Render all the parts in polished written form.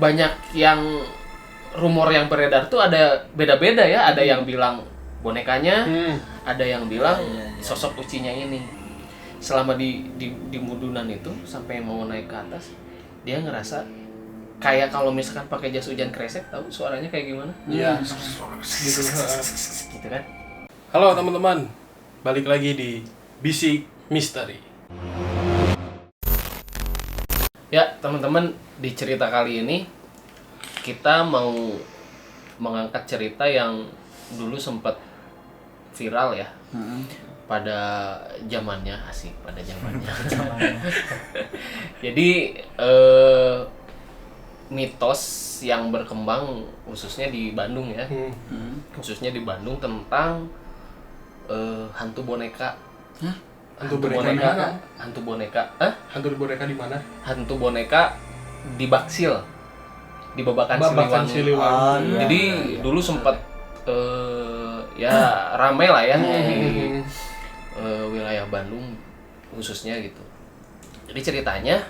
banyak yang rumor yang beredar tuh ada beda-beda ya. Ada yang bilang bonekanya, ada yang bilang sosok Ucinya ini. Selama di mudunan itu sampai mau naik ke atas, dia ngerasa kayak kalau misalkan pakai jas hujan kresek, tahu suaranya kayak gimana? Iya. Gitu. Gitu kan. Halo teman-teman, balik lagi di Bisik Misteri. Ya teman-teman, di cerita kali ini kita mau mengangkat cerita yang dulu sempat viral ya. Pada zamannya, asik pada zamannya. Jadi mitos yang berkembang khususnya di Bandung ya. Khususnya di Bandung tentang hantu boneka. Hantu boneka. Hantu boneka. Hantu boneka di mana? Hantu boneka di Baksil. Di Babakan Siliwangi. Jadi dulu sempat ya ramai lah ya di wilayah Bandung khususnya gitu. Jadi ceritanya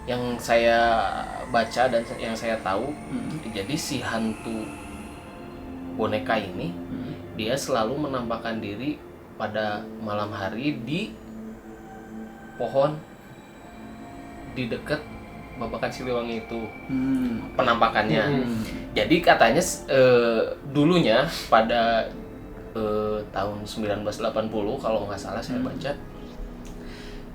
yang saya baca dan yang saya tahu, jadi si hantu boneka ini dia selalu menampakkan diri pada malam hari di pohon di dekat Babakan Siliwangi itu penampakannya. Jadi katanya dulunya pada tahun 1980 kalau nggak salah saya baca.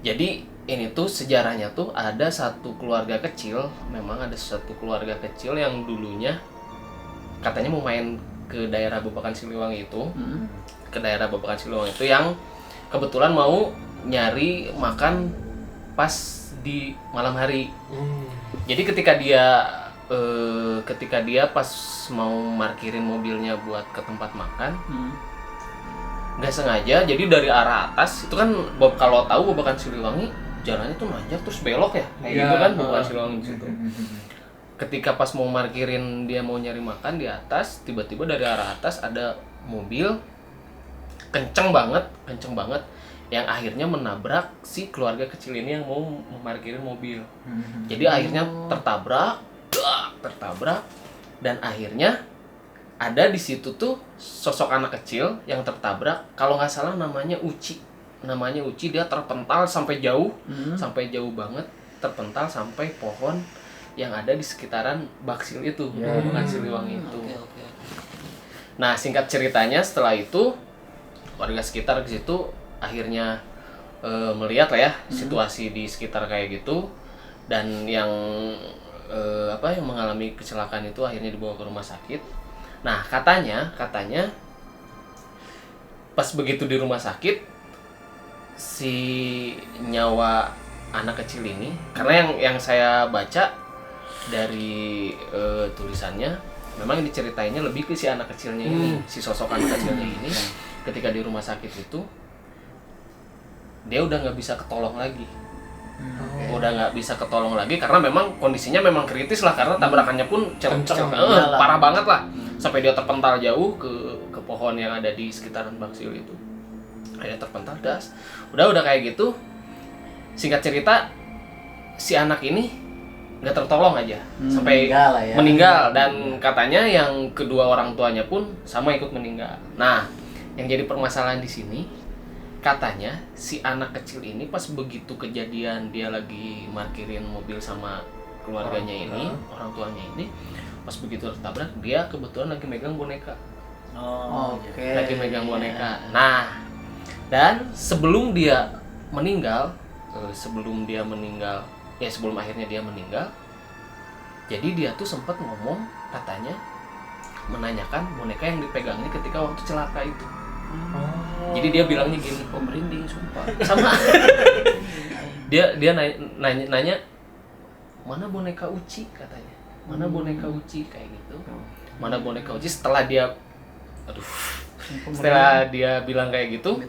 Jadi ini tuh sejarahnya tuh ada satu keluarga kecil, memang ada satu keluarga kecil yang dulunya katanya mau main ke daerah Babakan Siliwangi itu, ke daerah Babakan Siliwangi itu yang kebetulan mau nyari makan pas di malam hari. Jadi ketika dia pas mau parkirin mobilnya buat ke tempat makan, nggak sengaja, jadi dari arah atas itu kan kalau tahu Babakan Siliwangi jalannya tuh nanjak terus belok ya, kayak gitu kan Babakan Siliwangi di situ. Ketika pas mau parkirin dia mau nyari makan di atas, tiba-tiba dari arah atas ada mobil kenceng banget yang akhirnya menabrak si keluarga kecil ini yang mau memarkirin mobil. Jadi akhirnya tertabrak dan akhirnya ada di situ tuh sosok anak kecil yang tertabrak, kalau nggak salah namanya Uci. Dia terpental sampai jauh banget, terpental sampai pohon yang ada di sekitaran Baksil itu, Babakan Siliwangi itu. Nah, singkat ceritanya setelah itu warga sekitar di situ akhirnya melihat lah ya situasi di sekitar kayak gitu, dan yang yang mengalami kecelakaan itu akhirnya dibawa ke rumah sakit. Nah, katanya pas begitu di rumah sakit, si nyawa anak kecil ini, karena yang saya baca dari tulisannya, memang diceritainnya lebih ke si anak kecilnya ini, si sosok anak kecilnya ini, ketika di rumah sakit itu dia udah nggak bisa ketolong lagi. Karena memang kondisinya memang kritis lah, karena tabrakannya pun parah banget lah, sampai dia terpental jauh ke pohon yang ada di sekitaran Baksil itu. Dia terpental das. Udah kayak gitu. Singkat cerita, si anak ini nggak tertolong aja sampai meninggal, dan katanya yang kedua orang tuanya pun sama ikut meninggal. Nah, yang jadi permasalahan di sini, katanya si anak kecil ini pas begitu kejadian dia lagi parkirin mobil sama keluarganya ini, orang tuanya ini, pas begitu tertabrak dia kebetulan lagi megang boneka. Lagi megang boneka. Nah, dan sebelum akhirnya dia meninggal, jadi dia tuh sempat ngomong, katanya menanyakan boneka yang dipegangnya ketika waktu celaka itu. Jadi dia bilangnya gini, merinding sumpah. Sama. dia nanya mana boneka Uci, katanya. Mana boneka Uci, kayak gitu. Mana boneka Uci, setelah dia bilang kayak gitu,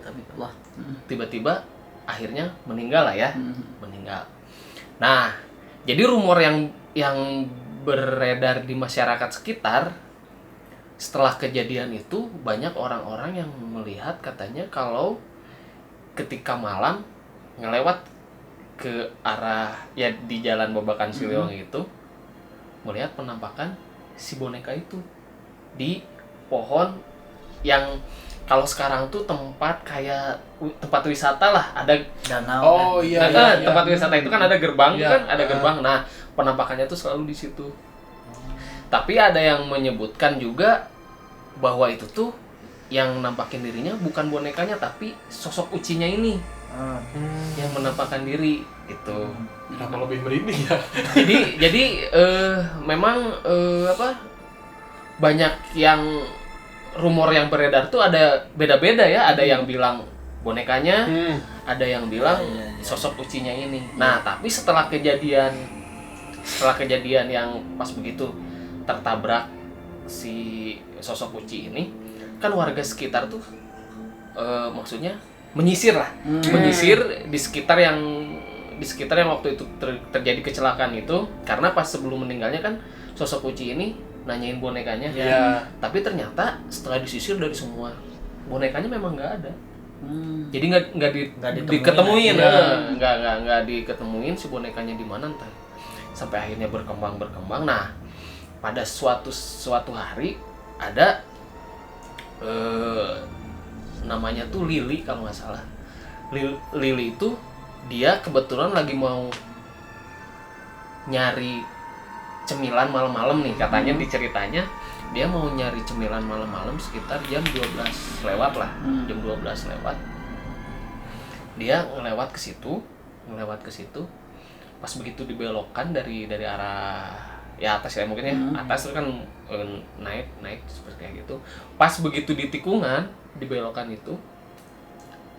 tiba-tiba akhirnya meninggal lah ya. Meninggal. Nah, jadi rumor yang beredar di masyarakat sekitar, setelah kejadian itu banyak orang-orang yang melihat, katanya kalau ketika malam ngelewat ke arah ya di jalan Babakan Siliwangi itu, melihat penampakan si boneka itu di pohon yang kalau sekarang tuh tempat wisata lah, ada danau. Oh iya, tempat wisata itu kan ada gerbang, iya. kan ada gerbang. Nah, penampakannya tuh selalu di situ. Tapi ada yang menyebutkan juga bahwa itu tuh yang nampakin dirinya bukan bonekanya tapi sosok ucinya ini yang menampakkan diri gitu. Kenapa lebih merinding ya? Jadi memang banyak yang rumor yang beredar tuh ada beda-beda ya. Ada yang bilang bonekanya, ada yang bilang sosok ucinya ini. Nah, tapi setelah kejadian yang pas begitu tertabrak si sosok uci ini, kan warga sekitar tuh maksudnya menyisir lah, menyisir di sekitar yang waktu itu terjadi kecelakaan itu, karena pas sebelum meninggalnya kan sosok uci ini nanyain bonekanya. Iya. Tapi ternyata setelah disisir dari semua bonekanya memang nggak ada. Jadi nggak diketemuin, nggak diketemuin si bonekanya di mana entah. Sampai akhirnya berkembang. Nah, pada suatu hari ada namanya tuh Lili kalau nggak salah. Lili itu dia kebetulan lagi mau nyari cemilan malam-malam nih, katanya di ceritanya dia mau nyari cemilan malam-malam sekitar jam 12 lewat lah. Jam 12 lewat dia ngelewat ke situ. Pas begitu dibelokkan dari arah ya atas ya, mungkin ya atas itu kan naik seperti kayak gitu. Pas begitu di tikungan dibelokan itu,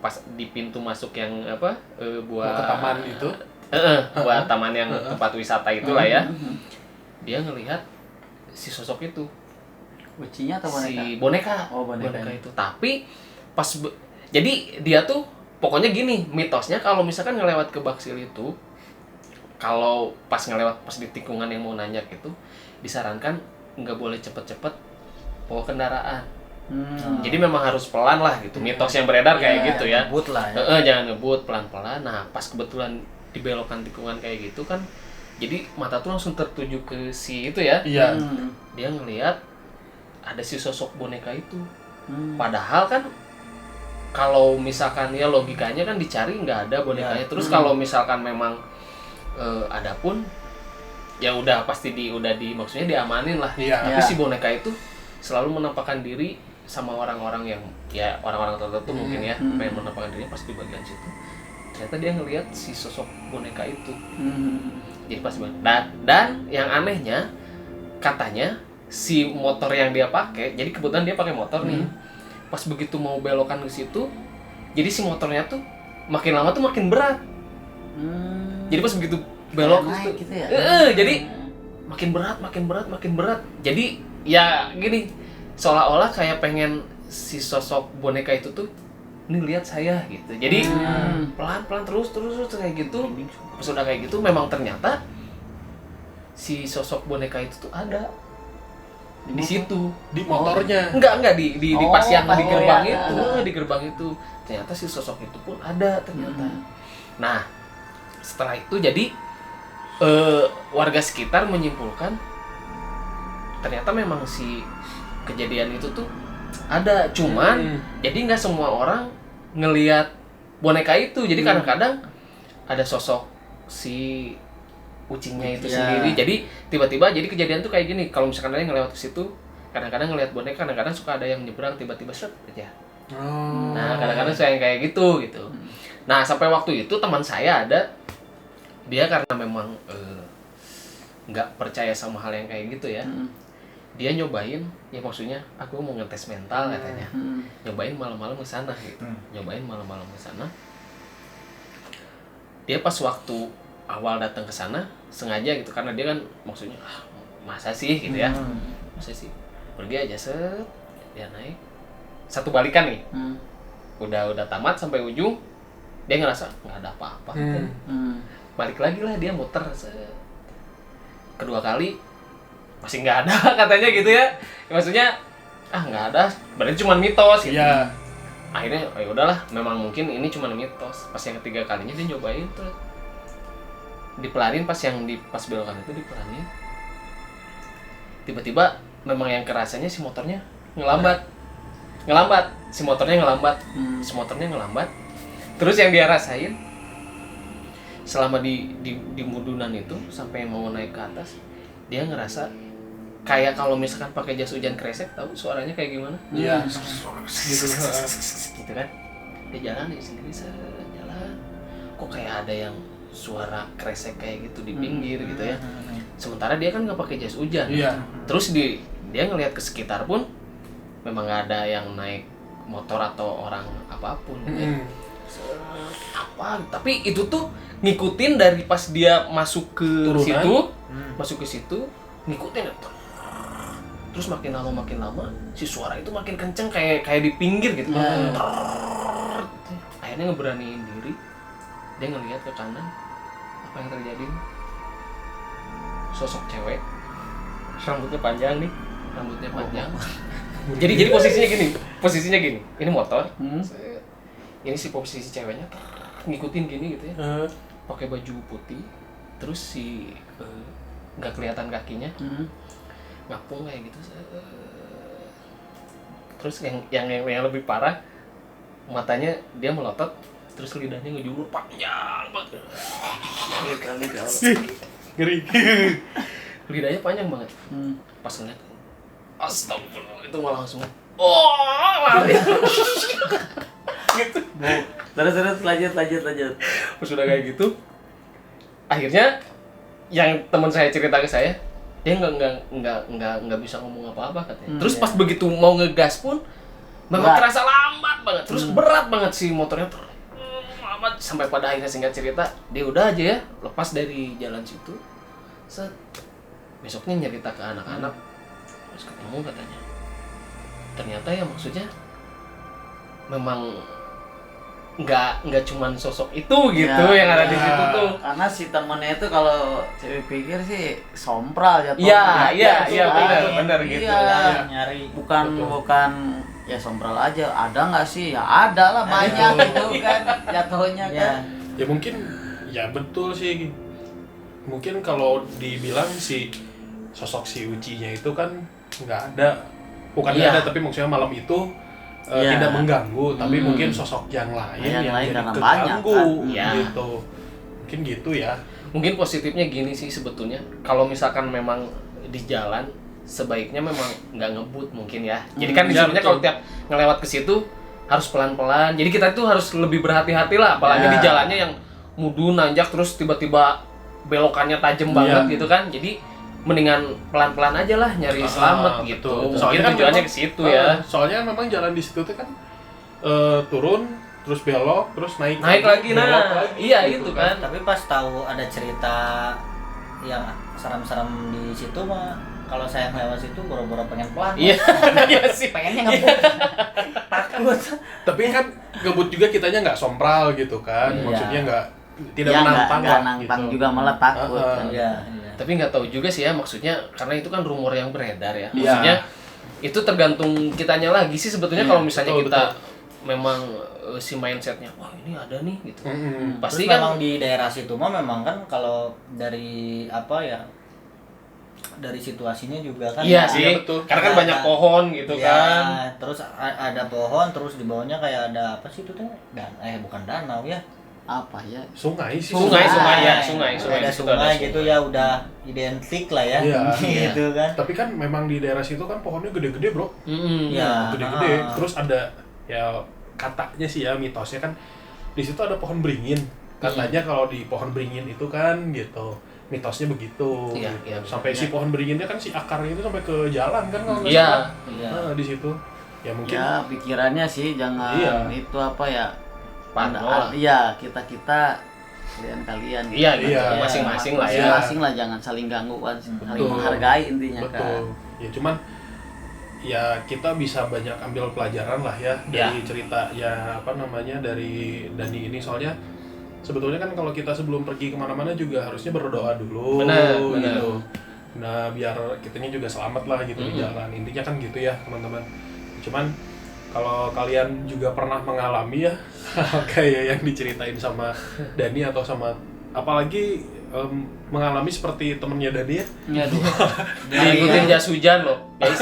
pas di pintu masuk yang buat ke taman itu, buat taman yang tempat wisata itulah ya, dia ngelihat si sosok itu, Ucinya atau boneka? si boneka. Boneka itu. Tapi pas jadi dia tuh pokoknya gini, mitosnya kalau misalkan ngelewat ke Baksil itu, kalau pas di tikungan yang mau nanjak itu, disarankan nggak boleh cepet-cepet bawa kendaraan. Jadi memang harus pelan lah gitu, mitos yang beredar kayak gitu ya. Ngebut lah ya. Jangan ngebut, pelan-pelan. Nah, pas kebetulan dibelokan tikungan kayak gitu kan, jadi mata tuh langsung tertuju ke si itu ya. Iya. Dia ngelihat ada si sosok boneka itu. Padahal kan kalau misalkan ya logikanya kan dicari nggak ada bonekanya. Terus kalau misalkan memang ada pun ya udah pasti maksudnya diamanin lah. Tapi si boneka itu selalu menampakkan diri sama orang-orang yang ya orang-orang tertentu mungkin ya, pengen menampakkan dirinya pas di bagian situ. Ternyata dia ngelihat si sosok boneka itu. Jadi pas dan yang anehnya katanya si motor yang dia pakai, jadi kebetulan dia pakai motor nih. Pas begitu mau belokan ke situ, jadi si motornya tuh makin lama tuh makin berat. Jadi pas begitu belok gitu ya? Jadi makin berat. Jadi ya gini, seolah-olah kayak pengen si sosok boneka itu tuh, nih lihat saya gitu. Jadi pelan-pelan terus kayak gitu. Pas udah kayak gitu memang ternyata si sosok boneka itu tuh ada di situ, di motornya. Enggak di pas yang di gerbang ya. itu, di gerbang itu. Ternyata si sosok itu pun ada ternyata. Nah, setelah itu jadi warga sekitar menyimpulkan ternyata memang si kejadian itu tuh ada, cuman jadi nggak semua orang ngelihat boneka itu. Jadi kadang-kadang ada sosok si ucinya itu sendiri. Jadi tiba-tiba jadi kejadian tuh kayak gini, kalau misalkan ada yang ngelewat ke situ, kadang-kadang ngelihat boneka, kadang-kadang suka ada yang nyebrang tiba-tiba set aja. Nah, kadang-kadang saya yang kayak gitu. Nah, sampai waktu itu teman saya ada, dia karena memang nggak percaya sama hal yang kayak gitu ya. Dia nyobain, ya maksudnya aku mau ngetes mental katanya. Nyobain malam-malam ke sana gitu. Dia pas waktu awal datang ke sana sengaja gitu, karena dia kan maksudnya masa sih gitu ya. Masa sih. Pergi aja set, dia naik. Satu balikan nih. Udah tamat sampai ujung, dia ngerasa nggak ada apa-apa. Balik lagi lah dia muter. Kedua kali masih nggak ada katanya gitu ya. Maksudnya nggak ada, berarti cuma mitos gitu. Iya. Akhirnya ya udahlah, memang mungkin ini cuma mitos. Pas yang ketiga kalinya dia nyobain tuh, dipelanin pas belokan itu dipelanin, tiba-tiba memang yang kerasanya si motornya ngelambat, si motornya ngelambat. Terus yang dia rasain selama di mudunan itu sampai mau naik ke atas, dia ngerasa kayak kalau misalkan pakai jas hujan kresek, tahu suaranya kayak gimana? Iya. Gitu. Gitu kan? Dia jalan sendiri, jalan. Kok kayak ada yang suara kresek kayak gitu di pinggir gitu ya. Sementara dia kan nggak pakai jas hujan. Iya. Terus dia ngelihat ke sekitar pun memang nggak ada yang naik motor atau orang apapun. Apa? Tapi itu tuh ngikutin dari pas dia masuk ke situ, ngikutin. Terus makin lama si suara itu makin kenceng kayak di pinggir gitu. Akhirnya ngeberaniin diri, dia ngelihat ke kanan, apa yang terjadi? Sosok cewek, rambutnya panjang. Jadi posisinya gini, ini motor, ini si posisi ceweknya ngikutin gini gitu ya, pakai baju putih, terus si nggak kelihatan kakinya, ngapung kayak gitu. Terus yang lebih parah, matanya dia melotot, terus lidahnya ngejulur panjang banget. Ngeri. Lidahnya panjang banget. Pas ngeliat, astagfirullah, itu malah langsung lari. Gitu. Terus lanjut. Pas udah kayak gitu, akhirnya yang teman saya cerita ke saya, dia nggak bisa ngomong apa-apa katanya. Terus pas begitu mau ngegas pun memang terasa lambat banget, terus berat banget si motornya tuh, lambat sampai pada akhirnya singkat cerita dia udah aja ya lepas dari jalan situ. Besoknya nyerita ke anak-anak, terus ketemu katanya. Ternyata ya maksudnya memang nggak cuman sosok itu gitu yang ada di situ tuh. Karena si temennya itu kalau cewek pikir sih sompral jatuhnya. Iya benar gitu. Iya. Nyari Bukan ya sompral aja. Ada nggak sih? Ya ada lah banyak gitu kan jatuhnya kan. Ya mungkin ya betul sih. Mungkin kalau dibilang si sosok si Ucinya itu kan nggak ada, bukan nggak ada tapi maksudnya malam itu tidak mengganggu, tapi mungkin sosok yang lain yang jadi keganggu gitu. Mungkin gitu ya. Mungkin positifnya gini sih sebetulnya, kalau misalkan memang di jalan sebaiknya memang nggak ngebut mungkin ya. Jadi kan disuruhnya kalau tiap ngelewat ke situ harus pelan-pelan. Jadi kita itu harus lebih berhati-hati lah, apalagi di jalannya yang mudu nanjak terus tiba-tiba belokannya tajam banget gitu kan. Jadi mendingan pelan-pelan aja lah nyari selamat gitu. Mungkin tujuannya ke situ ya. Soalnya memang jalan di situ tuh kan turun, terus belok, terus naik lagi belok lagi, iya gitu itu kan. Tapi pas tahu ada cerita yang seram-seram di situ mah, kalau saya lewat situ boro-boro pengen pelan. Iya sih. Pengennya ngebut. Takut. Tapi kan ngebut juga kitanya nggak sompral gitu kan. Maksudnya tidak menantang nggak lah nantang gitu. juga, malah takut kan. Iya. Tapi nggak tahu juga sih ya, maksudnya karena itu kan rumor yang beredar ya. Maksudnya itu tergantung kitanya lagi sih sebetulnya. Kalau misalnya kita memang si mindsetnya, wah ini ada nih gitu. Pasti Terus kan memang di daerah situ mah memang kan kalau dari apa ya, dari situasinya juga kan. Iya sih, betul. karena kan banyak pohon gitu kan. Terus ada pohon, terus di bawahnya kayak ada apa sih itu teh? Bukan danau ya. Apa ya? Sungai sih. Sungai. Ada Di situ sungai gitu ya, udah identik lah ya. Iya. Gitu kan. Tapi kan memang di daerah situ kan pohonnya gede-gede, Bro. Iya. Gede-gede. Terus ada ya katanya sih ya, mitosnya kan di situ ada pohon beringin. Katanya kalau di pohon beringin itu kan gitu. Mitosnya begitu. Iya, gitu. iya, Sampai si pohon beringinnya kan si akarnya itu sampai ke jalan kan kalau nggak Iya. salah. Iya. Nah, di situ. Ya mungkin Ya pikirannya sih jangan itu apa ya? Parno. Iya, kita kalian gitu. Iya, masing-masing lah ya. Masing-masing lah, jangan saling ganggu kan, saling menghargai intinya kan. Ya cuman ya kita bisa banyak ambil pelajaran lah ya dari cerita ya apa namanya dari Dani ini. Soalnya sebetulnya kan kalau kita sebelum pergi kemana-mana juga harusnya berdoa dulu. Benar. Gitu. Nah biar kitanya juga selamat lah gitu di jalan. Intinya kan gitu ya teman-teman. Cuman kalau kalian juga pernah mengalami ya kayak yang diceritain sama Dani atau sama apalagi mengalami seperti temennya Dani ya. Aduh. Diikutin jas hujan loh, guys.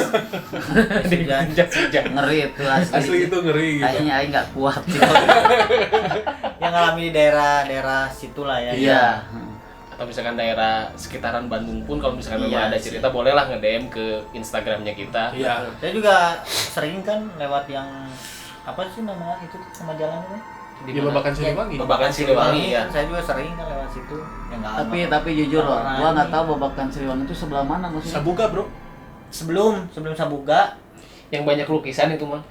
Diikutin jas hujan. Ngeri itu asli. Asli itu ngeri gitu. Kayaknya aing nggak kuat sih. Yang ngalami di daerah situ lah ya. Iya. Atau misalkan daerah sekitaran Bandung pun kalau misalkan Iya memang ada sih. cerita bolehlah nge-DM ke Instagramnya kita. Iya. Saya juga sering kan lewat yang apa sih nama itu nama jalan itu? Di Ya mana? Babakan Siliwangi. Babakan Siliwangi ya. Saya juga sering kan lewat situ. Ya, nggak Tapi jujur loh, pernah gua nggak ini. tahu Babakan Siliwangi itu sebelah mana maksudnya. Sabuga, Bro. sebelum Sabuga. Yang banyak lukisan itu mah.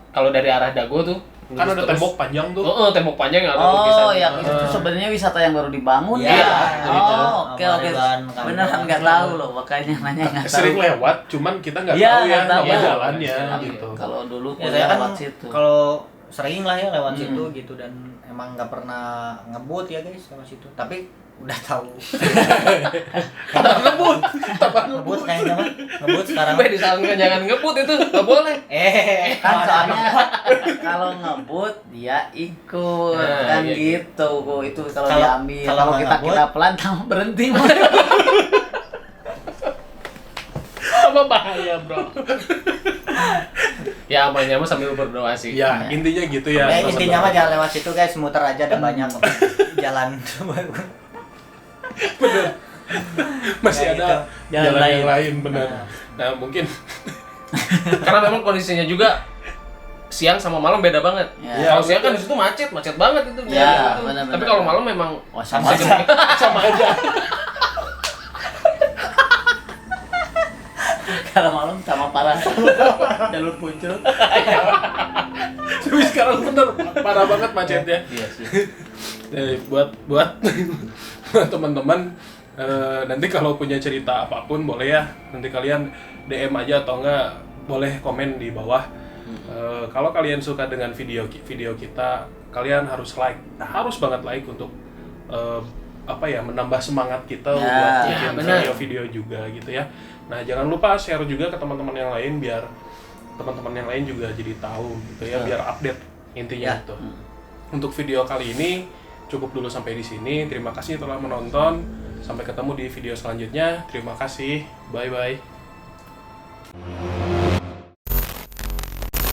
Kalau dari arah Dago tuh Kan ada terus- tembok panjang tuh. Oh, tembok panjang yang ada lukisan. Oh, yang itu Heeh. sebenarnya wisata yang baru dibangun Iya, ya. gitu. Oh, oke Sama oke. Ridwan Beneran Kamil. nggak tahu loh, makanya nanya nggak tahu. Sering lewat, cuman kita nggak Iya, tahu ya nggak tahu. nama Iya. jalannya Iya. gitu. Kalau dulu Ya saya kuliah kan lewat situ. kalau sering lah ya lewat situ gitu dan emang nggak pernah ngebut ya guys lewat situ. Tapi udah tahu ngebut kayaknya mah ngebut sekarang. Sampai disarankan jangan ngebut itu, nggak boleh. Kan soalnya kalau ngebut dia ikut Nah, kan iya, gitu. Itu kalau Kalau- diambil. kalau Kalau nggak kita ngebut, kita pelan tahu berhenti. Apa bahaya, Bro? Ya amalnya mah sambil berdoa sih. Ya, intinya gitu ya. Ya, intinya mah jangan lewat situ guys, muter aja ada banyak jalan. Masih Ya, ada gitu. jalan yang lain benar. Nah, mungkin Karena memang kondisinya juga siang sama malam beda banget. Ya. Kalau siang kan di situ macet banget itu. Ya, Gitu. benar-benar. Tapi kalau malam memang Oh, sama bisa aja. sama aja. Kalau malam sama parah. Jalur muncul. Tapi sekarang bener parah banget macetnya. Iya sih. Buat buat teman-teman nanti kalau punya cerita apapun boleh ya, nanti kalian DM aja atau enggak boleh komen di bawah. Kalau kalian suka dengan video kita, kalian harus like, harus banget like untuk menambah semangat kita Ya, buat ya, bikin benar. video-video juga gitu ya. Nah, jangan lupa share juga ke teman-teman yang lain biar teman-teman yang lain juga jadi tahu gitu ya, biar update intinya Ya. itu. Untuk video kali ini cukup dulu sampai di sini. Terima kasih telah menonton. Sampai ketemu di video selanjutnya. Terima kasih. Bye bye.